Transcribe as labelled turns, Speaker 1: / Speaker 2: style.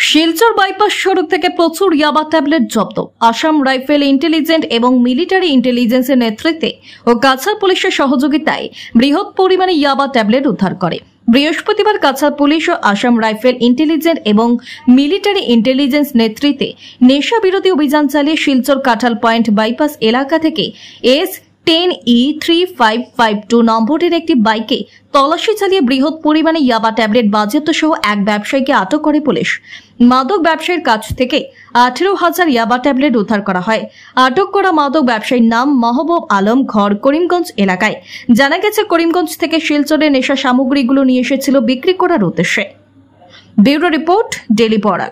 Speaker 1: Silchar bypass সড়ক থেকে প্রচুর ইয়াবা ট্যাবলেট জব্দ। আসাম রাইফেল ইন্টেলিজেন্স এবং মিলিটারি ইন্টেলিজেন্সের নেতৃত্বে ও কাছাড় পুলিশের সহযোগিতায় বৃহৎ পরিমাণে ইয়াবা ট্যাবলেট উদ্ধার করে। বৃহস্পতিবার কাছাড় পুলিশ ও আসাম রাইফেল ইন্টেলিজেন্স এবং মিলিটারি ইন্টেলিজেন্স নেতৃত্বে নেশা বিরোধী অভিযান চালিয়ে শিলচর কাঁঠাল পয়েন্ট বাইপাস এলাকা থেকে S10E3552 নম্বরের একটি বাইকে তল্লাশি চালিয়ে বৃহৎ পরিমাণে ইয়াবা ট্যাবলেট বাজেয়াপ্ত সহ এক ব্যবসায়ীকে আটক করে পুলিশ। মাদক ব্যবসায়ীর কাছ থেকে 18,000 ইয়াবা ট্যাবলেট উদ্ধার করা হয়। আটক করা মাদক ব্যবসায়ীর নাম মাহবুব আলম, ঘর করিমগঞ্জ এলাকায়। জানা গেছে, করিমগঞ্জ থেকে শিলচরে নেশা সামগ্রীগুলো নিয়ে এসেছিল বিক্রি করার উদ্দেশ্যে। ব্যুরো রিপোর্ট, ডেইলি পড়া।